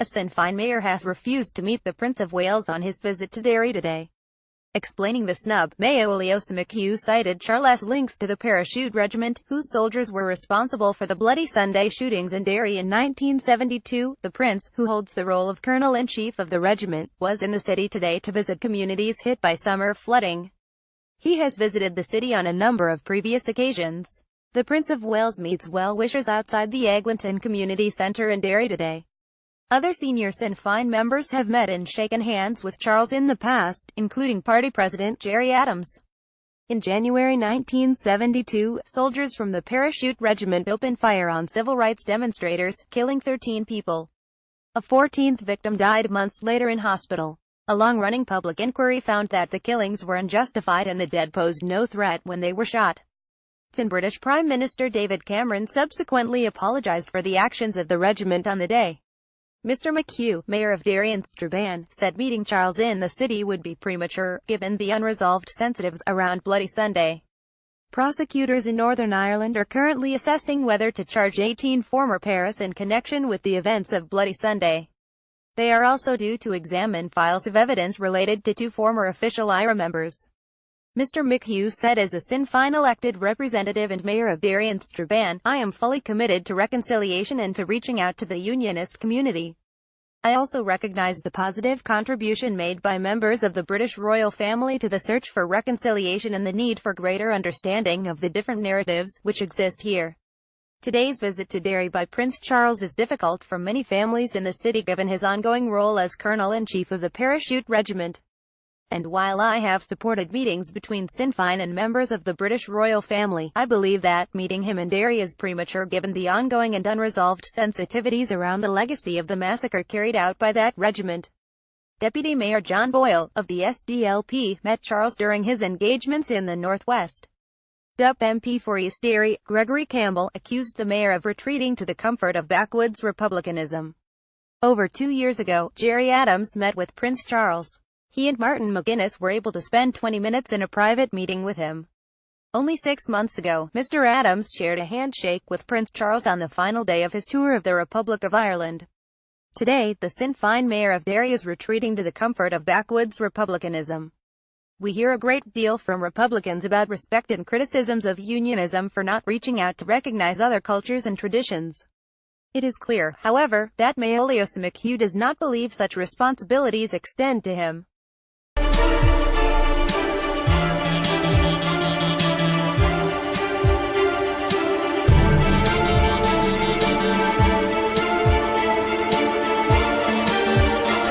A Sinn Féin mayor has refused to meet the Prince of Wales on his visit to Derry today. Explaining the snub, Mayor McHugh cited Charles' links to the parachute regiment, whose soldiers were responsible for the Bloody Sunday shootings in Derry in 1972. The prince, who holds the role of colonel-in-chief of the regiment, was in the city today to visit communities hit by summer flooding. He has visited the city on a number of previous occasions. The Prince of Wales meets well-wishers outside the Eglinton Community Centre in Derry today. Other senior Sinn Féin members have met and shaken hands with Charles in the past, including party president Gerry Adams. In January 1972, soldiers from the parachute regiment opened fire on civil rights demonstrators, killing 13 people. A 14th victim died months later in hospital. A long-running public inquiry found that the killings were unjustified and the dead posed no threat when they were shot. British Prime Minister David Cameron subsequently apologised for the actions of the regiment on the day. Mr. McHugh, mayor of Derry and Strabane, said meeting Charles in the city would be premature, given the unresolved sensitives around Bloody Sunday. Prosecutors in Northern Ireland are currently assessing whether to charge 18 former Paris in connection with the events of Bloody Sunday. They are also due to examine files of evidence related to 2 former official IRA members. Mr. McHugh said, as a Sinn Féin elected representative and mayor of Derry and Strabane, I am fully committed to reconciliation and to reaching out to the unionist community. I also recognise the positive contribution made by members of the British royal family to the search for reconciliation and the need for greater understanding of the different narratives which exist here. Today's visit to Derry by Prince Charles is difficult for many families in the city given his ongoing role as Colonel-in-Chief of the Parachute Regiment. And while I have supported meetings between Sinn Féin and members of the British royal family, I believe that meeting him in Derry is premature given the ongoing and unresolved sensitivities around the legacy of the massacre carried out by that regiment. Deputy Mayor John Boyle, of the SDLP, met Charles during his engagements in the Northwest. DUP MP for East Derry, Gregory Campbell, accused the mayor of retreating to the comfort of backwoods republicanism. Over 2 years ago, Gerry Adams met with Prince Charles. He and Martin McGuinness were able to spend 20 minutes in a private meeting with him. Only 6 months ago, Mr. Adams shared a handshake with Prince Charles on the final day of his tour of the Republic of Ireland. Today, the Sinn Féin mayor of Derry is retreating to the comfort of backwoods republicanism. We hear a great deal from Republicans about respect and criticisms of unionism for not reaching out to recognize other cultures and traditions. It is clear, however, that Mayor McHugh does not believe such responsibilities extend to him.